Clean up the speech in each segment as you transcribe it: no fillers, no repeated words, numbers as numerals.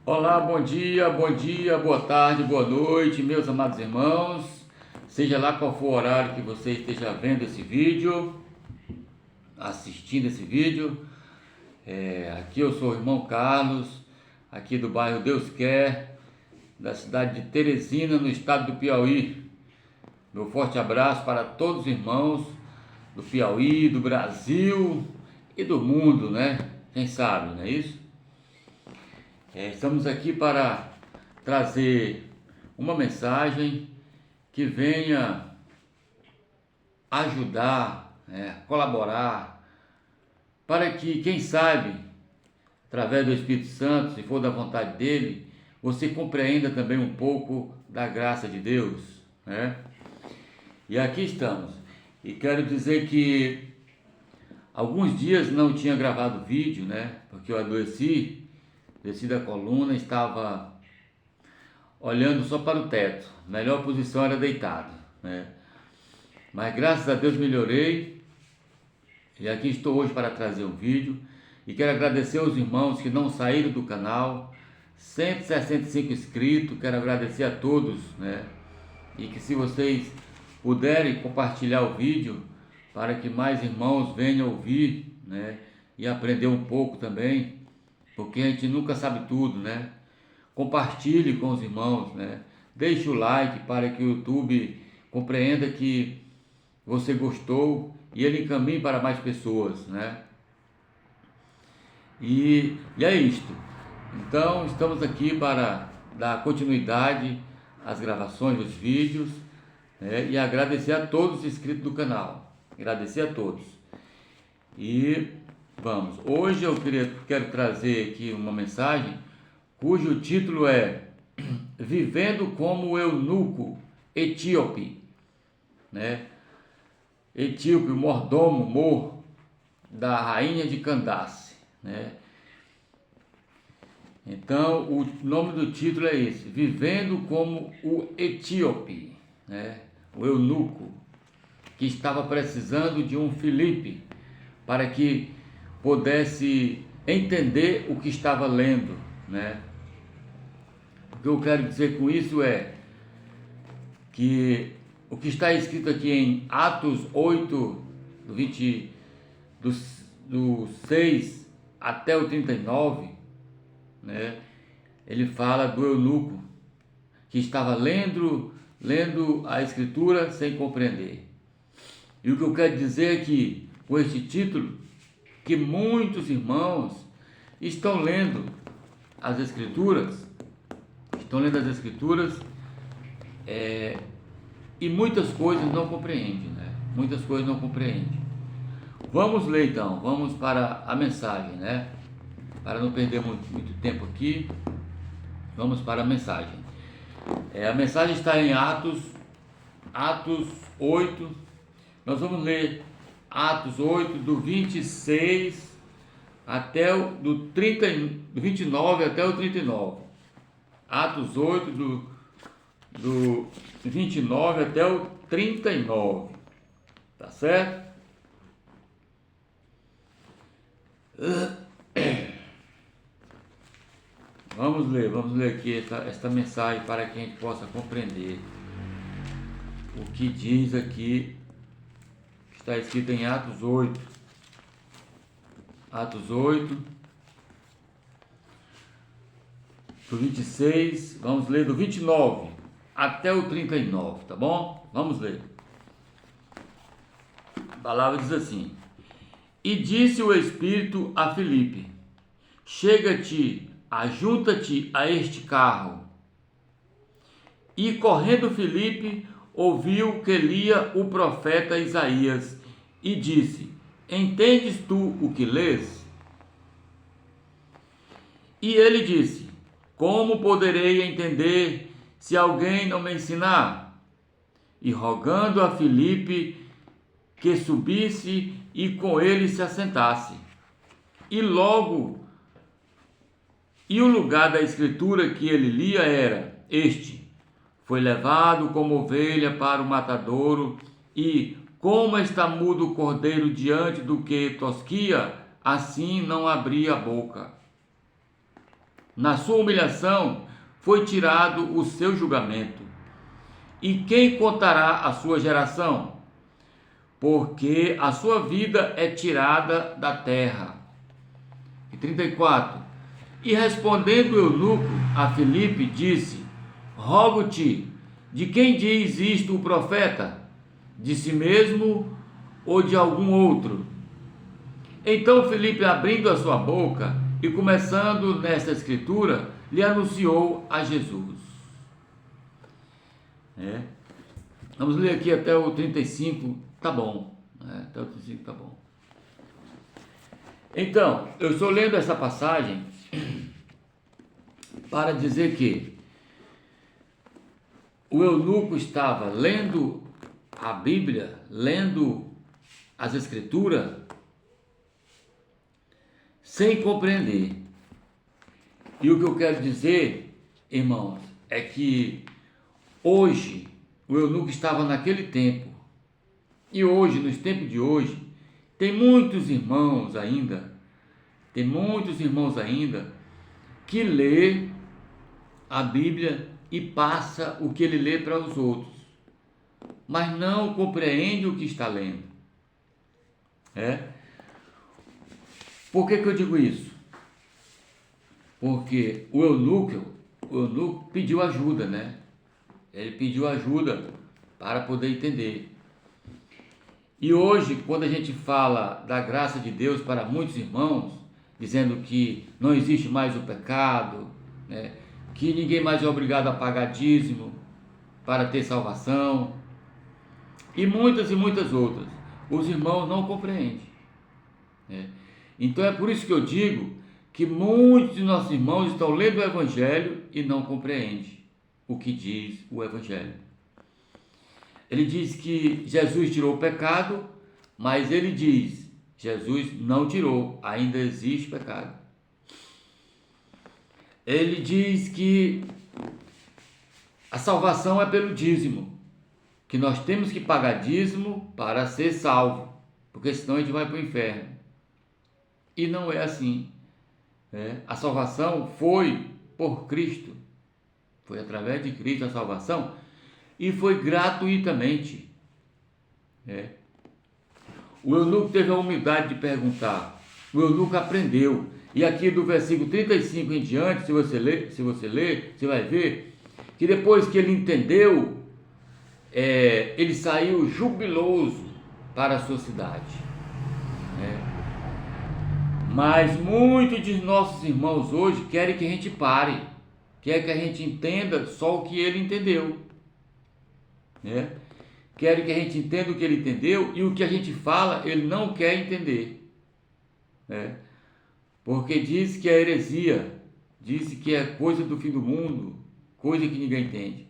Olá, bom dia, boa tarde, boa noite, meus amados irmãos. Seja lá qual for o horário que você esteja vendo esse vídeo, assistindo esse vídeo. Aqui eu sou o irmão Carlos, aqui do bairro Deus Quer, da cidade de Teresina, no estado do Piauí. Meu forte abraço para todos os irmãos do Piauí, do Brasil e do mundo, né? Quem sabe, não é isso? Estamos aqui para trazer uma mensagem que venha ajudar, colaborar, para que, quem sabe, através do Espírito Santo, se for da vontade dele, você compreenda também um pouco da graça de Deus, né? E aqui estamos. E quero dizer que alguns dias não tinha gravado vídeo, né? Porque eu desci da coluna, estava olhando só para o teto. A melhor posição era deitado, né? Mas graças a Deus melhorei e aqui estou hoje para trazer um vídeo e quero agradecer aos irmãos que não saíram do canal, 165 inscritos, quero agradecer a todos, né? E que se vocês puderem compartilhar o vídeo para que mais irmãos venham ouvir, né? E aprender um pouco também, porque a gente nunca sabe tudo, né? Compartilhe com os irmãos, né? Deixe o like para que o YouTube compreenda que você gostou e ele encaminhe para mais pessoas, né? E é isto. Então, estamos aqui para dar continuidade às gravações dos vídeos, né? E agradecer a todos os inscritos do canal. Agradecer a todos. E vamos. Hoje eu quero trazer aqui uma mensagem cujo título é Vivendo como o Eunuco Etíope, né? Etíope, o mordomo mor da rainha de Candace, né? Então, o nome do título é esse: Vivendo como o Etíope, né? O eunuco que estava precisando de um Filipe para que pudesse entender o que estava lendo, né? O que eu quero dizer com isso é que o que está escrito aqui em Atos 8, do 6 até o 39, né? Ele fala do eunuco que estava lendo a escritura sem compreender. E o que eu quero dizer é que, com este título, que muitos irmãos estão lendo as escrituras, e muitas coisas não compreendem, né? Muitas coisas não compreendem. Vamos ler então, vamos para a mensagem, né? Para não perder muito tempo aqui, vamos para a mensagem. A mensagem está em Atos 8. Nós vamos ler Atos 8, do 26 até do 29 até o 39. Atos 8, do 29 até o 39. Tá certo? Vamos ler aqui esta mensagem para que a gente possa compreender o que diz aqui, está escrito em Atos 8. Atos 8, do 26, vamos ler do 29 até o 39, tá bom? Vamos ler. A palavra diz assim: E disse o Espírito a Filipe: Chega-te, ajunta-te a este carro. E correndo Filipe, ouviu que lia o profeta Isaías, e disse: Entendes tu o que lês? E ele disse: Como poderei entender se alguém não me ensinar? E rogando a Filipe que subisse e com ele se assentasse. E o lugar da escritura que ele lia era este: Foi levado como ovelha para o matadouro, e como está mudo o cordeiro diante do que tosquia, assim não abria a boca. Na sua humilhação foi tirado o seu julgamento. E quem contará a sua geração? Porque a sua vida é tirada da terra. E 34. E respondendo o eunuco a Filipe, disse: Rogo-te, de quem diz isto o profeta? De si mesmo ou de algum outro? Então Filipe, abrindo a sua boca e começando nesta escritura, lhe anunciou a Jesus. Vamos ler aqui até o 35, tá bom. Até o 35 tá bom. Então, eu estou lendo essa passagem para dizer que o eunuco estava lendo a Bíblia, lendo as Escrituras, sem compreender. E o que eu quero dizer, irmãos, é que hoje, o eunuco estava naquele tempo, e hoje, nos tempos de hoje, tem muitos irmãos ainda, que lê a Bíblia e passa o que ele lê para os outros, mas não compreende o que está lendo. Por que eu digo isso? Porque o eunuco pediu ajuda, né? Ele pediu ajuda para poder entender. E hoje, quando a gente fala da graça de Deus para muitos irmãos, dizendo que não existe mais o pecado, né? Que ninguém mais é obrigado a pagar dízimo para ter salvação, e muitas outras, os irmãos não compreendem. Então é por isso que eu digo que muitos de nossos irmãos estão lendo o Evangelho e não compreendem o que diz o Evangelho. Ele diz que Jesus tirou o pecado, mas ele diz: Jesus não tirou, ainda existe pecado. Ele diz que a salvação é pelo dízimo, que nós temos que pagar dízimo para ser salvo, porque senão a gente vai para o inferno. E não é assim. A salvação foi por Cristo, foi através de Cristo a salvação, e foi gratuitamente. O eunuco teve a humildade de perguntar, o eunuco aprendeu, e aqui do versículo 35 em diante, se você ler, você vai ver que depois que ele entendeu, ele saiu jubiloso para a sua cidade. Mas muitos de nossos irmãos hoje querem que a gente pare, querem que a gente entenda só o que ele entendeu. Querem que a gente entenda o que ele entendeu, e o que a gente fala ele não quer entender. Porque diz que é heresia, diz que é coisa do fim do mundo, coisa que ninguém entende.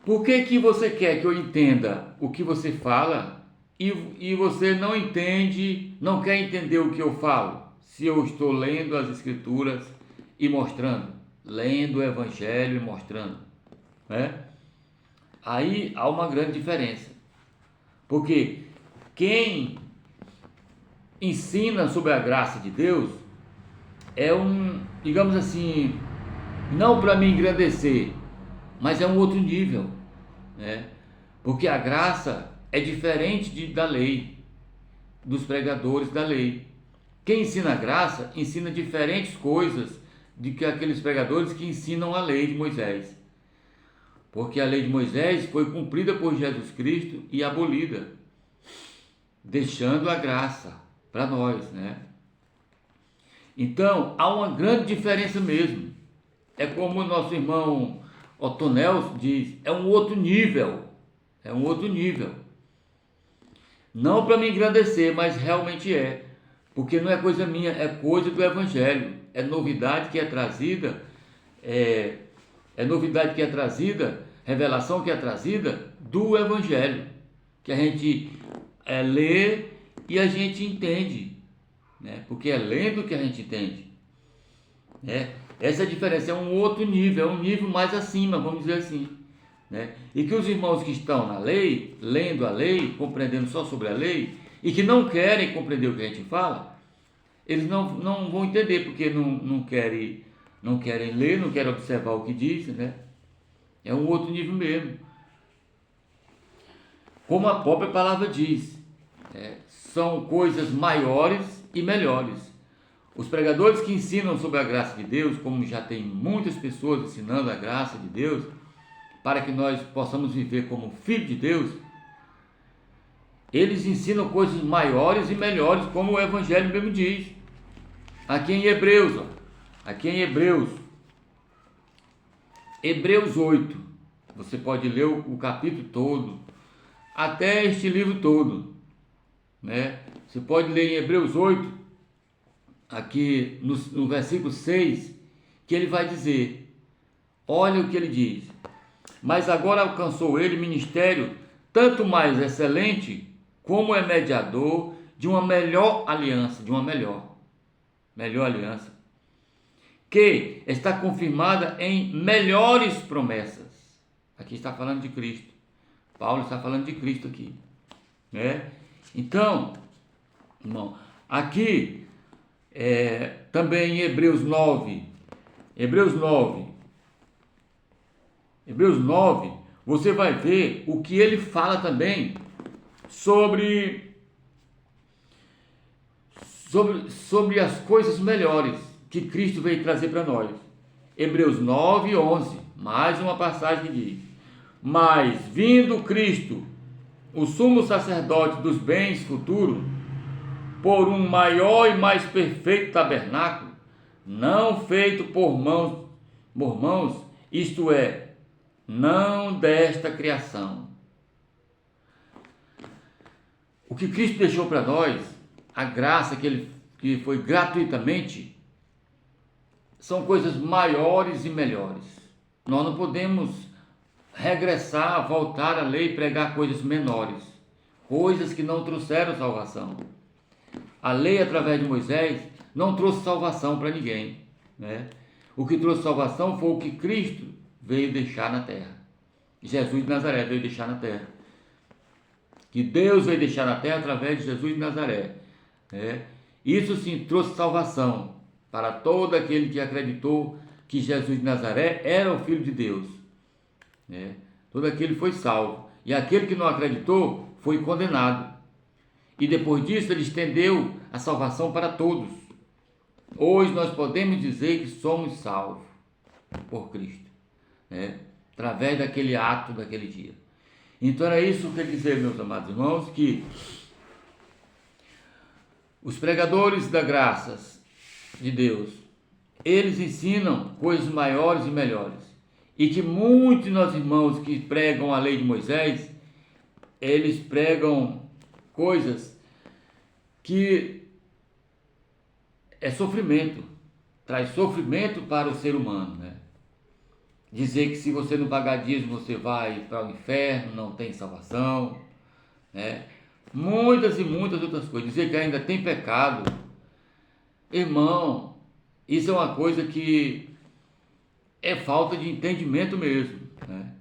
Por que você quer que eu entenda o que você fala e você não entende, não quer entender o que eu falo? Se eu estou lendo as Escrituras e mostrando, lendo o Evangelho e mostrando, Aí há uma grande diferença, porque quem ensina sobre a graça de Deus é digamos assim, não para me engrandecer, mas é um outro nível, porque a graça é diferente da lei, dos pregadores da lei. Quem ensina a graça ensina diferentes coisas do que aqueles pregadores que ensinam a lei de Moisés. Porque a lei de Moisés foi cumprida por Jesus Cristo e abolida, deixando a graça para nós, Então, há uma grande diferença mesmo. É como o nosso irmão Otonel diz, é um outro nível. Não para me engrandecer, mas realmente é. Porque não é coisa minha, é coisa do Evangelho. É novidade que é trazida, revelação que é trazida do Evangelho, que a gente lê e a gente entende, porque é lendo que a gente entende. Essa é a diferença, é um outro nível, é um nível mais acima, vamos dizer assim. E que os irmãos que estão na lei, lendo a lei, compreendendo só sobre a lei, e que não querem compreender o que a gente fala, eles não vão entender, porque não querem ler, não querem observar o que diz, né? É um outro nível mesmo. Como a própria palavra diz, são coisas maiores e melhores. Os pregadores que ensinam sobre a graça de Deus, como já tem muitas pessoas ensinando a graça de Deus, para que nós possamos viver como filho de Deus, eles ensinam coisas maiores e melhores, como o Evangelho mesmo diz. Aqui em Hebreus, aqui em Hebreus 8, você pode ler o capítulo todo, até este livro todo, né? Você pode ler em Hebreus 8, aqui no versículo 6, que ele vai dizer, olha o que ele diz: mas agora alcançou ele ministério tanto mais excelente, como é mediador de uma melhor aliança, de uma melhor aliança, que está confirmada em melhores promessas. Aqui está falando de Cristo. Paulo está falando de Cristo aqui, né? Então, irmão, aqui também em Hebreus 9, você vai ver o que ele fala também sobre as coisas melhores que Cristo veio trazer para nós. Hebreus 9, 11, mais uma passagem que diz: mas vindo Cristo, o sumo sacerdote dos bens futuros, por um maior e mais perfeito tabernáculo, não feito por mãos, isto é, não desta criação. O que Cristo deixou para nós, a graça que foi gratuitamente, são coisas maiores e melhores. Nós não podemos regressar, voltar à lei e pregar coisas menores, coisas que não trouxeram salvação. A lei, através de Moisés, não trouxe salvação para ninguém, né? O que trouxe salvação foi o que Cristo veio deixar na terra. Jesus de Nazaré veio deixar na terra. Que Deus veio deixar na terra através de Jesus de Nazaré, né? Isso sim trouxe salvação para todo aquele que acreditou que Jesus de Nazaré era o Filho de Deus, né? Todo aquele foi salvo. E aquele que não acreditou foi condenado. E depois disso ele estendeu a salvação para todos. Hoje nós podemos dizer que somos salvos por Cristo, né? Através daquele ato, daquele dia. Então é isso que eu quero dizer, meus amados irmãos, que os pregadores da graça de Deus, eles ensinam coisas maiores e melhores. E que muitos de nós irmãos que pregam a lei de Moisés, eles pregam coisas que é sofrimento, traz sofrimento para o ser humano, né? Dizer que se você não pagar dízimo você vai para o inferno, não tem salvação, né? Muitas e muitas outras coisas. Dizer que ainda tem pecado, irmão, isso é uma coisa que é falta de entendimento mesmo, né?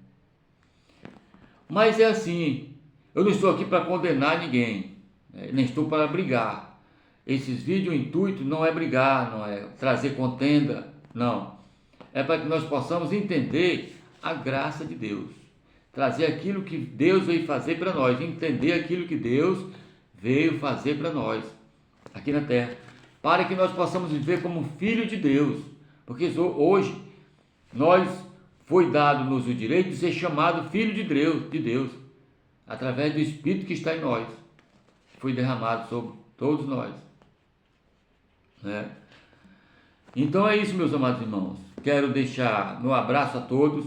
Mas é assim, eu não estou aqui para condenar ninguém, né? Nem estou para brigar. Esses vídeos, o intuito não é brigar, não é trazer contenda, não. É para que nós possamos entender a graça de Deus, trazer aquilo que Deus veio fazer para nós, entender aquilo que Deus veio fazer para nós aqui na terra, para que nós possamos viver como filho de Deus, porque hoje nós foi dado-nos o direito de ser chamado filho de Deus, através do Espírito que está em nós, foi derramado sobre todos nós, né? Então é isso, meus amados irmãos. Quero deixar meu abraço a todos,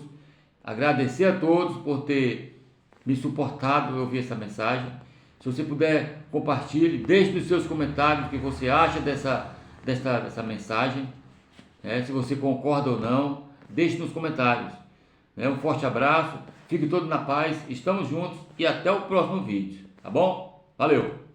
agradecer a todos por ter me suportado a ouvir essa mensagem. Se você puder, compartilhe, deixe nos seus comentários o que você acha dessa mensagem, né? Se você concorda ou não, deixe nos comentários, né? Um forte abraço, fique todos na paz, estamos juntos e até o próximo vídeo, tá bom? Valeu!